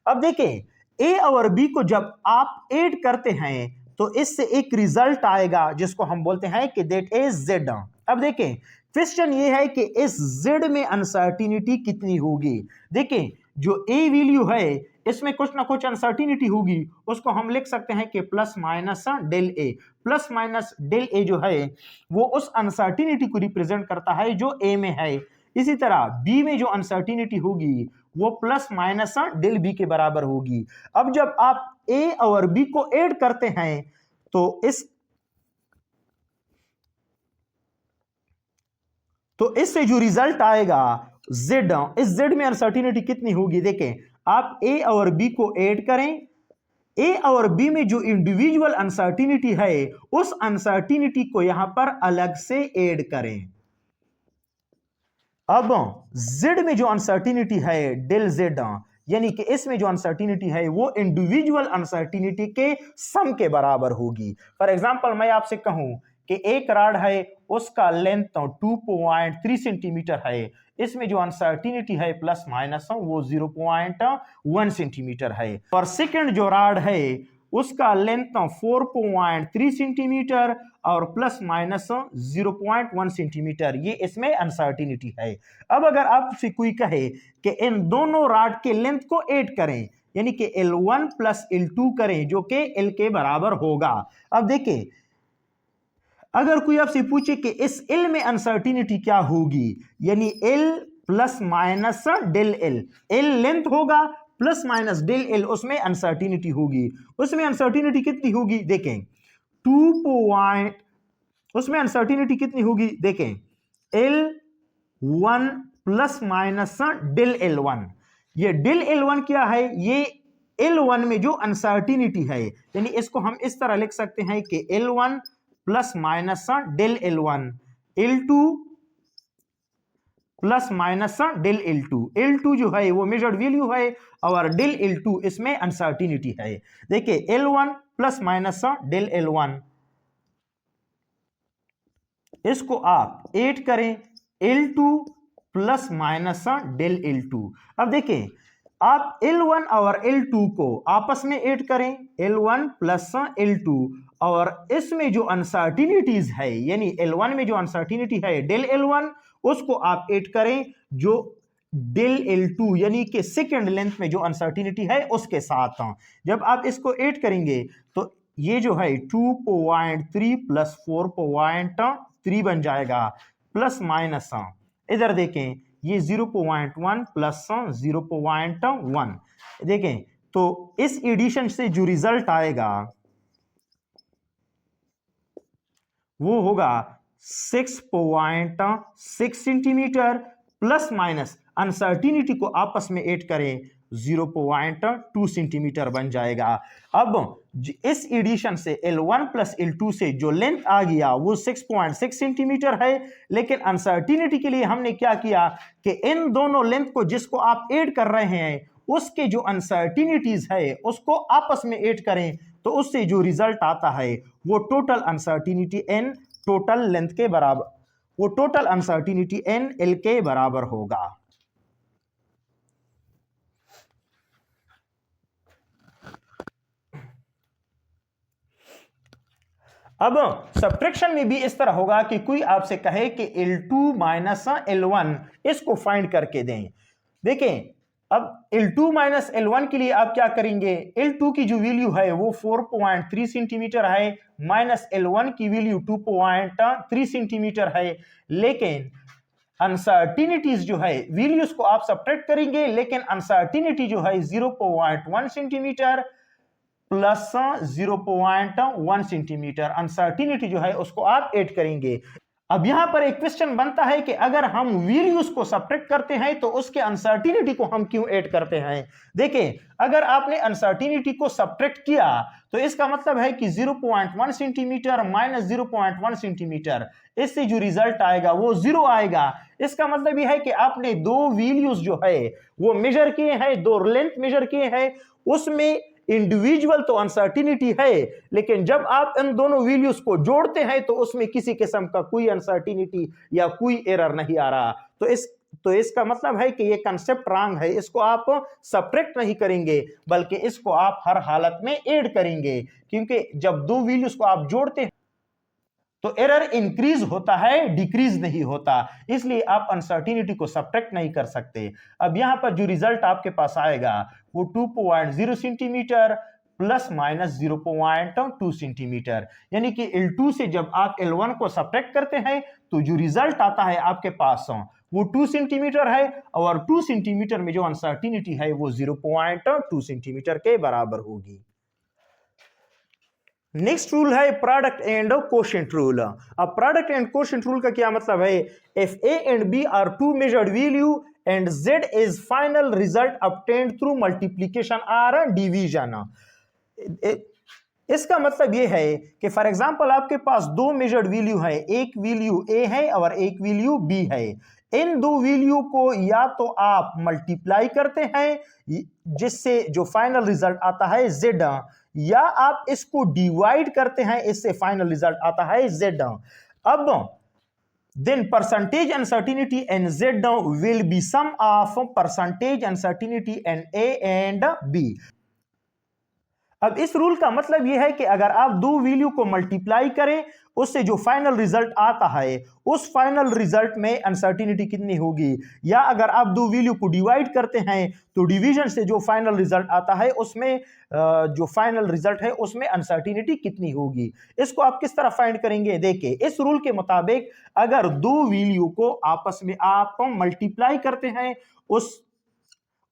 A: अब देखें a और b को जब आप ऐड करते हैं तो इससे एक रिजल्ट आएगा जिसको हम बोलते हैं कि दैट इज z। अब देखें क्वेश्चन ये है कि इस z में अनसर्टिनिटी कितनी होगी। देखें जो a वैल्यू है इसमें कुछ ना कुछ अनसर्टिनिटी होगी, उसको हम लिख सकते हैं कि plus minus del A. Plus minus del A जो है वो उस अनसर्टिनिटी को रिप्रेजेंट करता है जो a में है। इसी तरह b में जो अनसर्टिनिटी होगी वो प्लस माइनस डेल बी के बराबर होगी। अब जब आप a और b को ऐड करते हैं तो इससे जो रिजल्ट आएगा z, इस z में अनसर्टिनिटी कितनी होगी। देखें आप a और b को ऐड करें, a और b में जो इंडिविजुअल अनसर्टिनिटी है उस अनसर्टिनिटी को यहां पर अलग से ऐड करें। अब z में जो अनसर्टिनिटी है डेल z, यानी कि इसमें जो अनसर्टिनिटी है वो इंडिविजुअल अनसर्टिनिटी के सम के बराबर होगी। फॉर एग्जांपल मैं आपसे कहूं कि एक रॉड है उसका लेंथ 2.3 सेंटीमीटर है, इसमें जो अनसर्टिनिटी है प्लस माइनस वो 0.1 सेंटीमीटर है। और सेकंड जो रॉड है उसका लेंथ 4.3 सेंटीमीटर और प्लस माइनस 0.1 सेंटीमीटर, ये इसमें अनसर्टिनिटी है। अब अगर आपसे कोई कहे कि इन दोनों रॉड के लेंथ को ऐड करें यानी कि L1 प्लस L2 करें जो कि L के बराबर होगा। अब देखिए अगर कोई आपसे पूछे कि इस L में अनसर्टिनिटी क्या होगी, यानी L plus minus del L, L length होगा प्लस माइनस डेल L उसमें अनसर्टिनिटी होगी। उसमें अनसर्टिनिटी कितनी होगी, देखें 2 उसमें अनसर्टिनिटी कितनी होगी, देखें L1 plus minus del L1। ये डेल L1 क्या है, ये L1 में जो अनसर्टिनिटी है, यानी इसको हम इस तरह लिख सकते हैं कि L1 plus minus del L1, L2 plus minus del L2। L2 जो है वो मेजर्ड वैल्यू है और डेल L2 इसमें अनसर्टिनिटी है। देखिए L1 plus minus del L1, इसको आप ऐड करें L2 plus minus del L2। अब देखिए आप L1 और L2 को आपस में ऐड करें, L1 प्लस L2, और इसमें जो अनसर्टिनिटीज है यानी L1 में जो अनसर्टिनिटी है डेल L1 उसको आप ऐड करें जो डेल L2 यानी कि सेकेंड लेंथ में जो अनसर्टिनिटी है उसके साथ। जब आप इसको ऐड करेंगे तो ये जो है 2.3 प्लस 4.3 बन जाएगा, प्लस माइनस इधर देखें ये 0.1 प्लस 0.1। देखें तो इस एडिशन से जो रिजल्ट आएगा वो होगा 6.6 सेंटीमीटर, प्लस माइनस अनसर्टिनिटी को आपस में ऐड करें 0.2 सेंटीमीटर बन जाएगा। अब इस एडिशन से L1 प्लस L2 से जो लेंथ आ गया वो 6.6 सेंटीमीटर है, लेकिन अनसर्टिनिटी के लिए हमने क्या किया कि इन दोनों लेंथ को जिसको आप ऐड कर रहे हैं उसके जो अनसर्टिनिटीज है उसको आपस में ऐड करें, तो उससे जो रिजल्ट आता है वो total uncertainty n total length के बराबर, वो टोटल अनसर्टिनिटी n L के बराबर होगा। अब सब्ट्रैक्शन में भी इस तरह होगा कि कोई आपसे कहे कि L2 माइनस L1 इसको फाइंड करके दें। देखें अब L2 माइनस L1 के लिए आप क्या करेंगे, L2 की जो वैल्यू है वो 4.3 सेंटीमीटर है, माइनस L1 की वैल्यू 2.3 सेंटीमीटर है, लेकिन अनसर्टिनिटीज जो है वैल्यूज को आप सब्ट्रैक्ट करेंगे, लेकिन अनसर्टिनिटी जो है 0.1 सेंटीमीटर प्लस 0.1 सेंटीमीटर अनसर्टिनिटी जो है उसको आप ऐड करेंगे। अब यहां पर एक क्वेश्चन बनता है कि अगर हम वैल्यूज को सब्ट्रैक्ट करते हैं तो उसके अनसर्टिनिटी को हम क्यों ऐड करते हैं। देखें अगर आपने अनसर्टिनिटी को सब्ट्रैक्ट किया तो इसका मतलब है कि 0.1 सेंटीमीटर माइनस 0.1 सेंटीमीटर, इससे जो रिजल्ट आएगा वो 0 आएगा। इसका मतलब यह है कि आपने दो वैल्यूज जो है वो मेजर किए हैं, दो लेंथ मेजर किए हैं, उसमें इंडिविजुअल तो अनसर्टिनिटी है, लेकिन जब आप इन दोनों वैल्यूज को जोड़ते हैं तो उसमें किसी किस्म का कोई अनसर्टिनिटी या कोई एरर नहीं आ रहा। तो इसका मतलब है कि ये कंसेप्ट रॉन्ग है, इसको आप सब्ट्रैक्ट नहीं करेंगे बल्कि इसको आप हर हालत में ऐड करेंगे, क्योंकि जब दो वैल्यूज को आप जोड़ते हैं तो एरर इंक्रीज होता है, डिक्रीज नहीं होता, इसलिए आप अनसर्टिनिटी को सब्ट्रैक्ट नहीं कर सकते। अब यहां पर जो रिजल्ट आपके पास आएगा वो 2.0 सेंटीमीटर प्लस माइनस 0.2 सेंटीमीटर, यानी कि L2 से जब आप L1 को सब्ट्रैक्ट करते हैं तो जो रिजल्ट आता है आपके पास वो 2 सेंटीमीटर है, और 2 सेंटीमीटर में जो अनसर्टिनिटी है वो 0.2 सेंटीमीटर के बराबर होगी। नेक्स्ट रूल है प्रोडक्ट एंड कोशेंट रूल। अब प्रोडक्ट एंड कोशेंट रूल का क्या मतलब है, if A and B are two measured value and Z is final result obtained through multiplication or division। इसका मतलब यह है कि फॉर एग्जांपल आपके पास दो मेजर्ड वैल्यू है, एक वैल्यू A है और एक वैल्यू B है। इन दो वैल्यू को या तो आप मल्टीप्लाई करते हैं जिससे जो फाइनल रिजल्ट आता है Z, या आप इसको डिवाइड करते हैं इससे फाइनल रिजल्ट आता है Z। अब then percentage uncertainty and Z will be sum of percentage uncertainty and A and B। अब इस रूल का मतलब यह है कि अगर आप दो वैल्यू को मल्टीप्लाई करें उससे जो फाइनल रिजल्ट आता है उस फाइनल रिजल्ट में अनसर्टिनिटी कितनी होगी, या अगर आप दो वैल्यू को डिवाइड करते हैं तो डिवीजन से जो फाइनल रिजल्ट आता है उसमें जो फाइनल रिजल्ट है उसमें अनसर्टिनिटी कितनी होगी। इसको आप किस तरह फाइंड करेंगे, देखिए इस रूल के मुताबिक अगर दो वैल्यू को आपस में आप मल्टीप्लाई करते हैं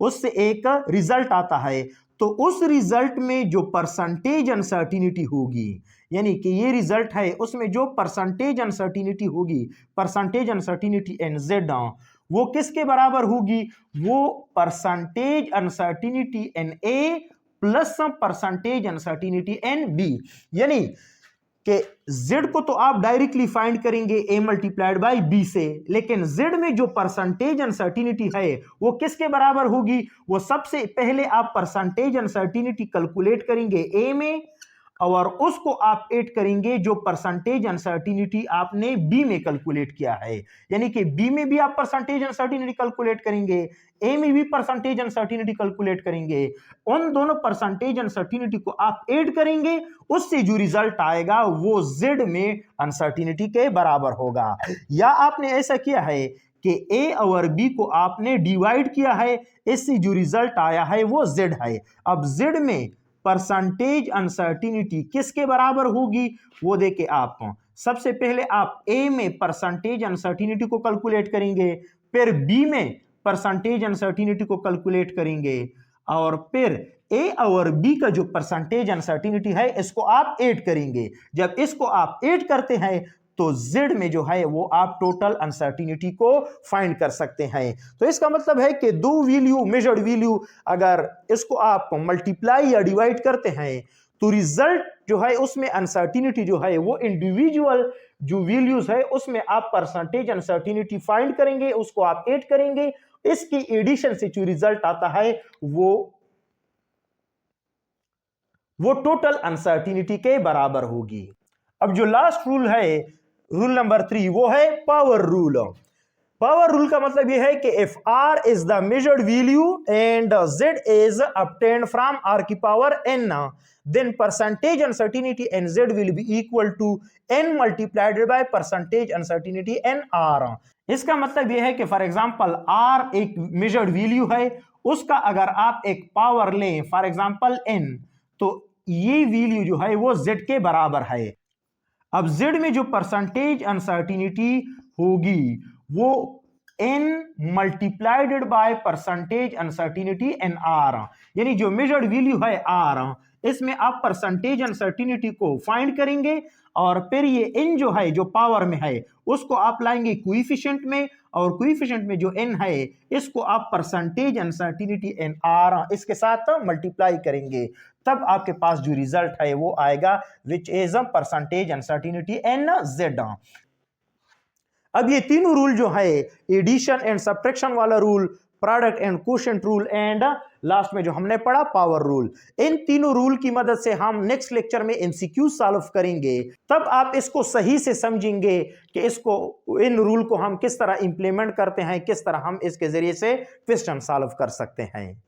A: उससे एक रिजल्ट आता है, तो उस रिजल्ट में जो परसेंटेज अनसर्टिनिटी होगी, यानी कि ये रिजल्ट है उसमें जो परसेंटेज अनसर्टिनिटी होगी, परसेंटेज अनसर्टिनिटी एन जेड, वो किसके बराबर होगी, वो percentage uncertainty in A plus percentage uncertainty in B. यानी कि z को तो आप डायरेक्टली फाइंड करेंगे a मल्टीप्लाइड बाई b से, लेकिन z में जो परसेंटेज अनसर्टिनिटी है वो किसके बराबर होगी? वो सबसे पहले आप परसेंटेज अनसर्टिनिटी कैलकुलेट करेंगे a में और उसको आप ऐड करेंगे जो परसेंटेज अनसर्टिनिटी आपने b में कैलकुलेट किया है। यानी कि b में भी आप परसेंटेज अनसर्टिनिटी कैलकुलेट करेंगे, a में भी परसेंटेज अनसर्टिनिटी कैलकुलेट करेंगे। उन दोनों परसेंटेज अनसर्टिनिटी को आप ऐड करेंगे, उससे जो रिजल्ट आएगा वो z में अनसर्टिनिटी के बराबर होगा। या आपने ऐसा किया है कि a और b को आपने डिवाइड किया है, इससे जो रिजल्ट आया है वो z है। अब z में परसेंटेज अनसर्टिनिटी किसके बराबर होगी वो देखे आप। सबसे पहले आप a में परसेंटेज अनसर्टिनिटी को कैलकुलेट करेंगे, फिर b में परसेंटेज अनसर्टिनिटी को कैलकुलेट करेंगे और फिर a और b का जो परसेंटेज अनसर्टिनिटी है इसको आप ऐड करेंगे। जब इसको आप ऐड करते हैं तो z में जो है वो आप टोटल अनसर्टिनिटी को फाइंड कर सकते हैं। तो इसका मतलब है कि दो वैल्यू, मेजर्ड वैल्यू, अगर इसको आप मल्टीप्लाई या डिवाइड करते हैं तो रिजल्ट जो है उसमें अनसर्टिनिटी जो है वो इंडिविजुअल जो वैल्यूज है उसमें आप परसेंटेज अनसर्टिनिटी फाइंड करेंगे, उसको आप ऐड करेंगे, इसकी एडिशन से जो रिजल्ट आता है वो टोटल अनसर्टिनिटी के बराबर होगी। अब जो लास्ट रूल है, रूल नंबर 3, वो है पावर रूल। पावर रूल का मतलब यह है कि if r is the measured value and z is obtained from r की power n, then percentage uncertainty n z will be equal to n multiplied by percentage uncertainty n r। इसका मतलब यह है कि फॉर एग्जांपल r एक measured value है, उसका अगर आप एक पावर लें फॉर एग्जांपल n, तो ये वैल्यू जो है वो z के बराबर है। अब z में जो परसेंटेज अनसर्टिनिटी होगी वो n multiplied by percentage uncertainty in R, यानी जो मेजर्ड वैल्यू है r, इसमें आप परसेंटेज अनसर्टिनिटी को फाइंड करेंगे और फिर ये n जो है जो पावर में है उसको आप लाएंगे कोएफिशिएंट में, और कोएफिशिएंट में जो n है इसको आप परसेंटेज अनसर्टिनिटी एन आर इसके साथ मल्टीप्लाई करेंगे, तब आपके पास जो रिजल्ट है वो आएगा which is percentage uncertainty in Z. अब ये तीनों रूल जो है, एडिशन एंड सब्ट्रैक्शन वाला rule, product and quotient rule and last में जो हमने पढ़ा पावर रूल, इन तीनों रूल की मदद से हम नेक्स्ट लेक्चर में एमसीक्यू सॉल्व करेंगे। तब आप इसको सही से समझेंगे कि इसको, इन रूल को हम किस तरह इंप्लीमेंट करते हैं, किस तरह हम इसके जरिए से क्वेश्चन सॉल्व कर सकते हैं।